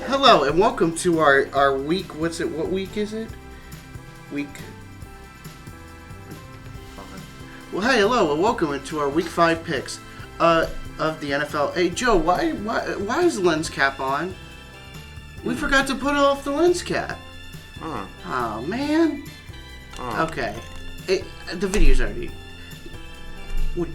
Hello and welcome to our week. What week is it? Week. Well, hey, hello and welcome to our week 5 picks of the NFL. Hey, Joe, why is the lens cap on? We forgot to put off the lens cap. Oh man. Okay. The video's already. Yeah.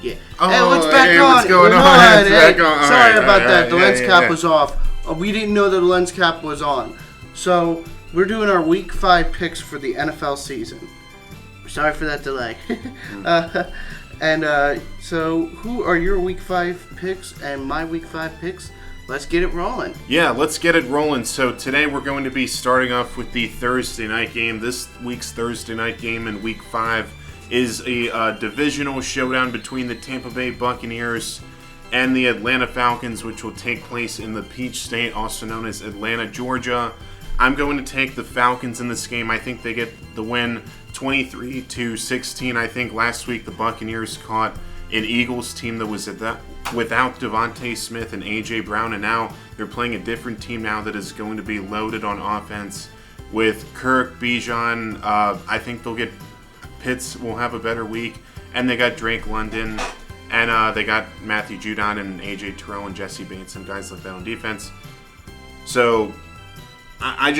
Hey, it's back on. What's going on? It's back on. Sorry about that. The lens cap was off. We didn't know that the lens cap was on. So, we're doing our week 5 picks for the NFL season. Sorry for that delay. So, who are your week 5 picks and my week 5 picks? Let's get it rolling. Yeah, let's get it rolling. So, today we're going to be starting off with the Thursday night game. This week's Thursday night game in week 5 is a divisional showdown between the Tampa Bay Buccaneers and the Atlanta Falcons, which will take place in the Peach State, also known as Atlanta, Georgia. I'm going to take the Falcons in this game. I think they get the win 23-16. I think last week the Buccaneers caught an Eagles team that was without Devontae Smith and A.J. Brown, and now they're playing a different team now that is going to be loaded on offense with Kirk, Bijan. I think they'll get Pitts will have a better week, and they got Drake London, and they got Matthew Judon and A.J. Terrell and Jesse Bates and guys like that on defense. So I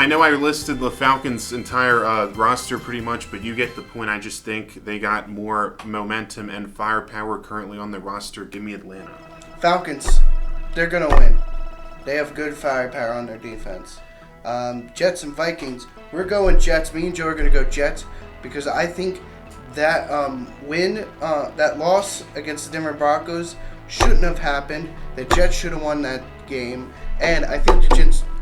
know I listed the Falcons' entire roster pretty much, but you get the point. I just think they got more momentum and firepower currently on the roster. Give me Atlanta. Falcons, they're going to win. They have good firepower on their defense. Jets and Vikings, we're going Jets. Me and Joe are going to go Jets because I think that that loss against the Denver Broncos shouldn't have happened. The Jets should have won that game, and I think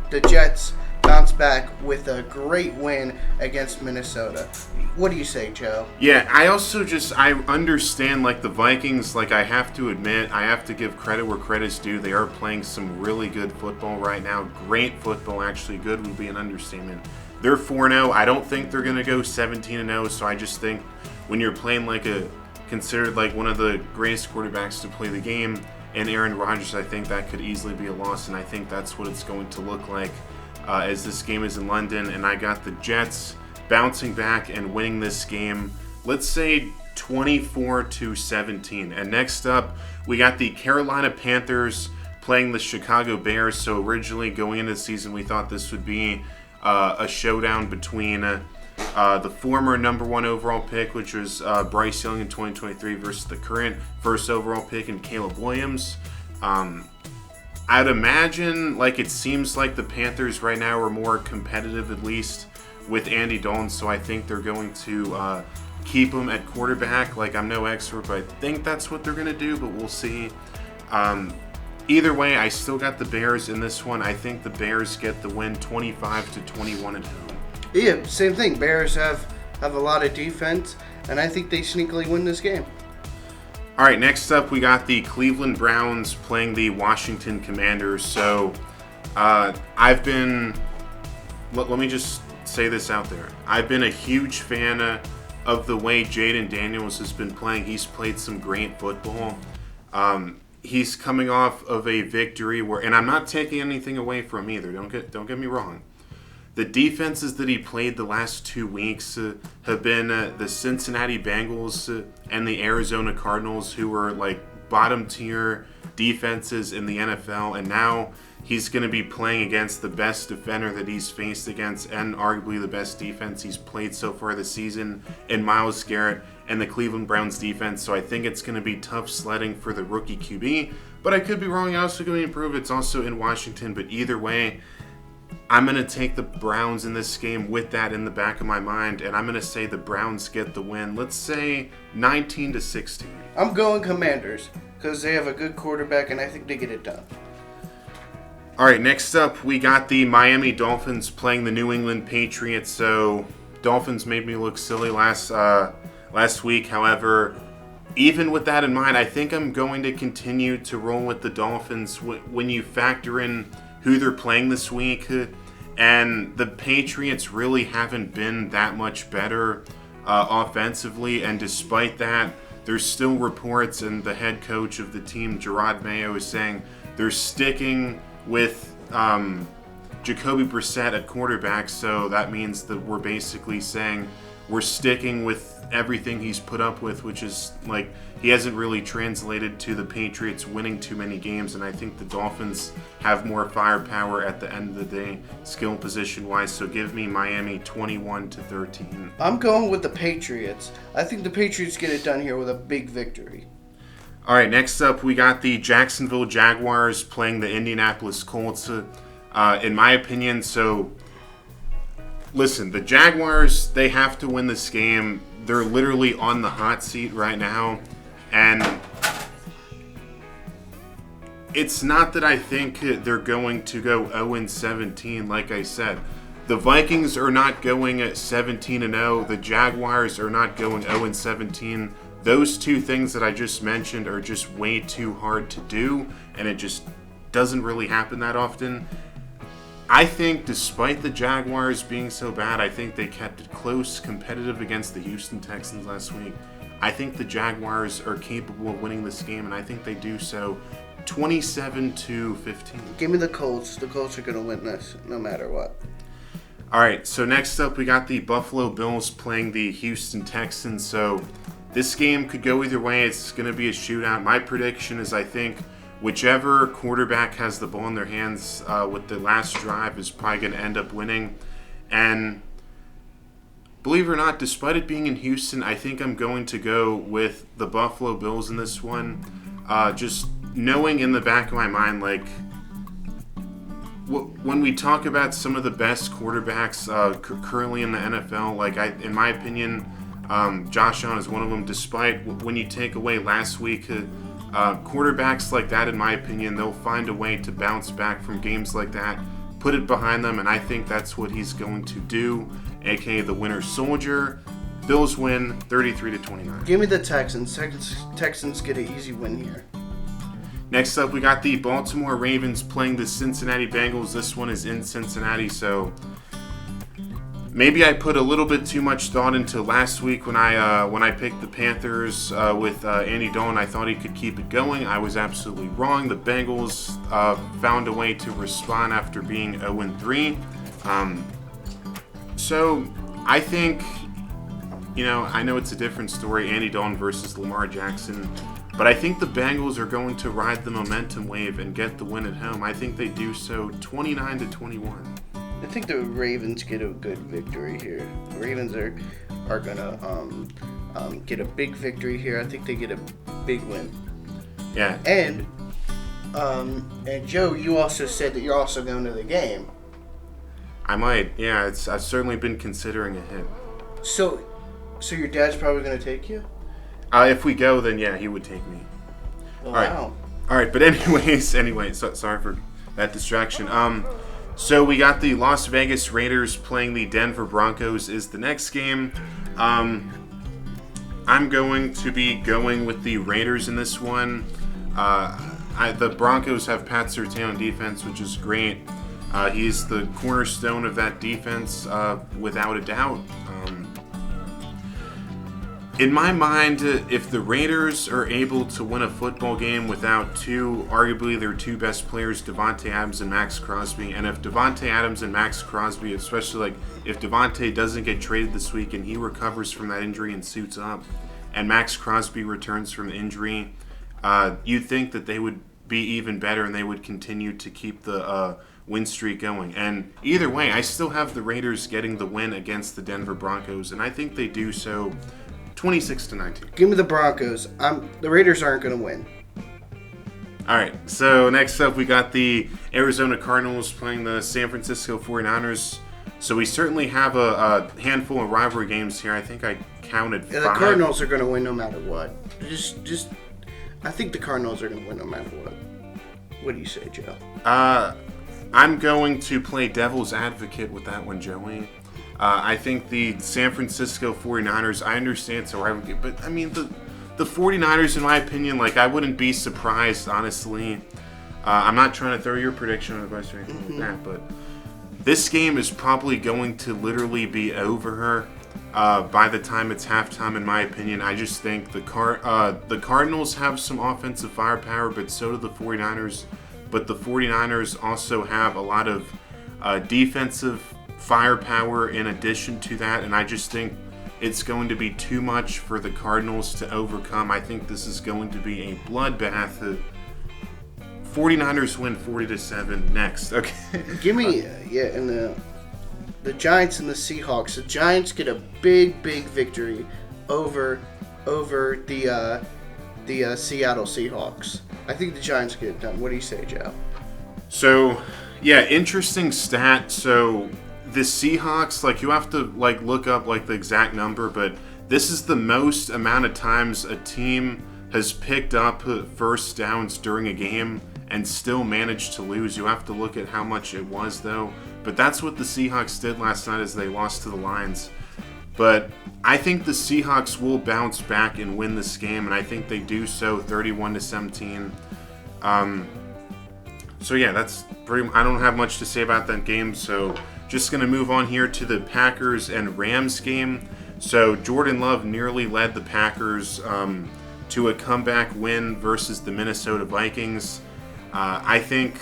the Jets bounce back with a great win against Minnesota. What do you say, Joe? Yeah, I understand, like, the Vikings, like, I have to admit, I have to give credit where credit's due. They are playing some really good football right now. Great football, actually. Good would be an understatement. They're 4-0. I don't think they're going to go 17-0, so I just think when you're playing considered like one of the greatest quarterbacks to play the game, and Aaron Rodgers, I think that could easily be a loss, and I think that's what it's going to look like as this game is in London. And I got the Jets bouncing back and winning this game, let's say 24-17. And next up, we got the Carolina Panthers playing the Chicago Bears. So originally going into the season, we thought this would be a showdown between the former number 1 overall pick, which was Bryce Young in 2023, versus the current first overall pick in Caleb Williams. I'd imagine, it seems like the Panthers right now are more competitive, at least with Andy Dalton, so I think they're going to keep him at quarterback. I'm no expert, but I think that's what they're going to do, but we'll see. Either way, I still got the Bears in this one. I think the Bears get the win 25-21 at home. Yeah, same thing. Bears have a lot of defense, and I think they sneakily win this game. All right, next up we got the Cleveland Browns playing the Washington Commanders. So let me just say this out there. I've been a huge fan of the way Jaden Daniels has been playing. He's played some great football. He's coming off of a victory and I'm not taking anything away from either. Don't get me wrong. The defenses that he played the last 2 weeks have been the Cincinnati Bengals and the Arizona Cardinals, who were bottom tier defenses in the NFL, and now he's going to be playing against the best defender that he's faced against, and arguably the best defense he's played so far this season in Myles Garrett and the Cleveland Browns defense. So I think it's going to be tough sledding for the rookie QB, but I could be wrong. I also going to improve. It's also in Washington, but either way, I'm going to take the Browns in this game with that in the back of my mind, and I'm going to say the Browns get the win. Let's say 19-16. I'm going Commanders because they have a good quarterback, and I think they get it done. All right, next up, we got the Miami Dolphins playing the New England Patriots. So Dolphins made me look silly last week. However, even with that in mind, I think I'm going to continue to roll with the Dolphins when you factor in who they're playing this week. And the Patriots really haven't been that much better offensively. And despite that, there's still reports, and the head coach of the team, Gerard Mayo, is saying they're sticking with Jacoby Brissett at quarterback, so that means that we're basically saying we're sticking with everything he's put up with, which is like he hasn't really translated to the Patriots winning too many games, and I think the Dolphins have more firepower at the end of the day, skill position wise. So give me Miami 21-13. I'm going with the Patriots. I think the Patriots get it done here with a big victory. All right, next up we got the Jacksonville Jaguars playing the Indianapolis Colts. In my opinion, so listen, the Jaguars, they have to win this game. They're literally on the hot seat right now, and it's not that I think they're going to go 0-17. Like I said, the Vikings are not going at 17-0. The Jaguars are not going 0-17. Those two things that I just mentioned are just way too hard to do, and it just doesn't really happen that often. I think despite the Jaguars being so bad, I think they kept it close, competitive against the Houston Texans last week. I think the Jaguars are capable of winning this game, and I think they do so 27-15. Give me the Colts. The Colts are going to win this no matter what. All right, so next up we got the Buffalo Bills playing the Houston Texans. So this game could go either way. It's going to be a shootout. My prediction is I think whichever quarterback has the ball in their hands with the last drive is probably going to end up winning. And believe it or not, despite it being in Houston, I think I'm going to go with the Buffalo Bills in this one. Just knowing in the back of my mind, like, when we talk about some of the best quarterbacks currently in the NFL, like, in my opinion, Josh Allen is one of them. Despite when you take away last week, quarterbacks like that, in my opinion, they'll find a way to bounce back from games like that, put it behind them, and I think that's what he's going to do, aka the winter soldier. Bills win 33-29. Give me the Texans. Texans get an easy win here. Next up, we got the Baltimore Ravens playing the Cincinnati Bengals. This one is in Cincinnati, so maybe I put a little bit too much thought into last week when I picked the Panthers with Andy Dalton. I thought he could keep it going. I was absolutely wrong. The Bengals found a way to respond after being 0-3. So I think, I know it's a different story, Andy Dalton versus Lamar Jackson, but I think the Bengals are going to ride the momentum wave and get the win at home. I think they do so 29-21. I think the Ravens get a good victory here. The Ravens are gonna get a big victory here. I think they get a big win. Yeah. And Joe, you also said that you're also going to the game. I might. Yeah, I've certainly been considering a hit. So your dad's probably gonna take you? If we go, then yeah, he would take me. Oh, wow. All right. But anyway, sorry for that distraction. So we got the Las Vegas Raiders playing the Denver Broncos is the next game. I'm going to be going with the Raiders in this one. The Broncos have Pat Surtain on defense, which is great. He's the cornerstone of that defense, without a doubt. In my mind, if the Raiders are able to win a football game without arguably their two best players, Davante Adams and Max Crosby, and if Davante Adams and Max Crosby, especially if Davante doesn't get traded this week and he recovers from that injury and suits up, and Max Crosby returns from the injury, you'd think that they would be even better and they would continue to keep the win streak going. And either way, I still have the Raiders getting the win against the Denver Broncos, and I think they do so 26-19. Give me the Broncos. The Raiders aren't going to win. All right, so next up we got the Arizona Cardinals playing the San Francisco 49ers. So we certainly have a handful of rivalry games here. I think I counted 5. Yeah, the Cardinals are going to win no matter what. I think the Cardinals are going to win no matter what. What do you say, Joe? I'm going to play devil's advocate with that one, Joey. I think the San Francisco 49ers, I understand it's a rivalry, but I mean, the 49ers, in my opinion, like, I wouldn't be surprised, honestly. I'm not trying to throw your prediction on the bus or anything like that, but this game is probably going to literally be over by the time it's halftime, in my opinion. I just think the Cardinals have some offensive firepower, but so do the 49ers. but the 49ers also have a lot of defensive firepower in addition to that, and I just think it's going to be too much for the Cardinals to overcome. I think this is going to be a bloodbath. The 49ers win 40-7 next. Okay. Give me and the Giants and the Seahawks. The Giants get a big victory over the Seattle Seahawks. I think the Giants get it done. What do you say, Joe? So, yeah, interesting stat. So the Seahawks, like, you have to look up the exact number, but this is the most amount of times a team has picked up first downs during a game and still managed to lose. You have to look at how much it was, though. But that's what the Seahawks did last night as they lost to the Lions. But I think the Seahawks will bounce back and win this game, and I think they do so 31-17. So yeah, that's pretty. I don't have much to say about that game, so just going to move on here to the Packers and Rams game. So Jordan Love nearly led the Packers to a comeback win versus the Minnesota Vikings. I think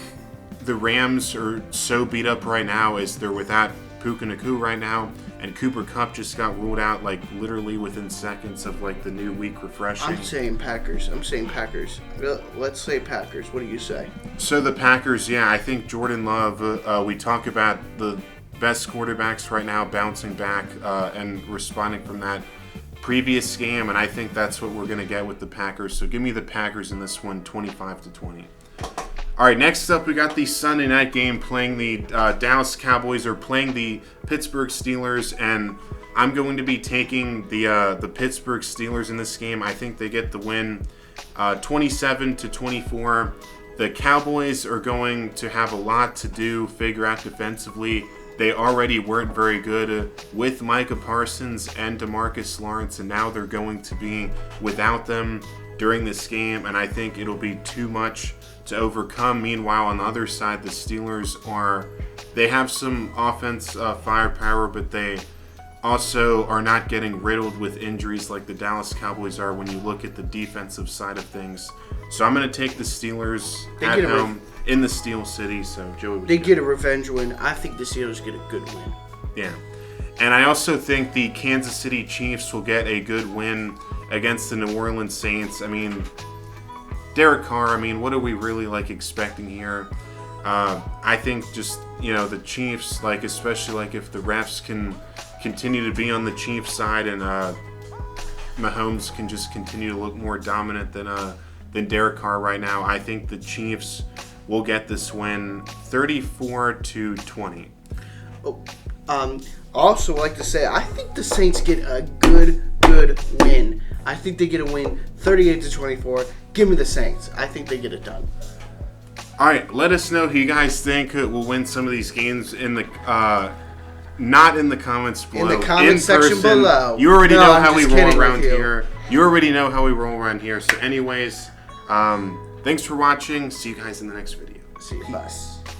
the Rams are so beat up right now as they're without Puka Nacua right now, and Cooper Kupp just got ruled out literally within seconds of the new week refreshing. I'm saying Packers. Let's say Packers. What do you say? So the Packers, yeah, I think Jordan Love, we talk about the best quarterbacks right now bouncing back and responding from that previous game, and I think that's what we're going to get with the Packers. So give me the Packers in this one, 25-20. All right, next up we got the Sunday night game playing the Dallas Cowboys, or playing the Pittsburgh Steelers, and I'm going to be taking the Pittsburgh Steelers in this game. I think they get the win 27-24. The Cowboys are going to have a lot to do, figure out defensively. They already weren't very good with Micah Parsons and DeMarcus Lawrence, and now they're going to be without them during this game, and I think it'll be too much to overcome. Meanwhile, on the other side, the Steelers they have some offense firepower, but they also are not getting riddled with injuries like the Dallas Cowboys are when you look at the defensive side of things. So I'm going to take the Steelers at home in the Steel City. So Joey, they get a revenge win. I think the Steelers get a good win. Yeah. And I also think the Kansas City Chiefs will get a good win against the New Orleans Saints. I mean, Derek Carr, what are we really expecting here? I think just, the Chiefs, especially if the refs can continue to be on the Chiefs side, and Mahomes can just continue to look more dominant than Derek Carr right now. I think the Chiefs will get this win 34-20. Also like to say, I think the Saints get a good win. I think they get a win 38-24. Give me the Saints. I think they get it done. All right, let us know who you guys think will win some of these games in the not in the comments below. In the comment section below. You already know how we roll around here. You already know how we roll around here. So anyways, thanks for watching. See you guys in the next video. See you. Bye.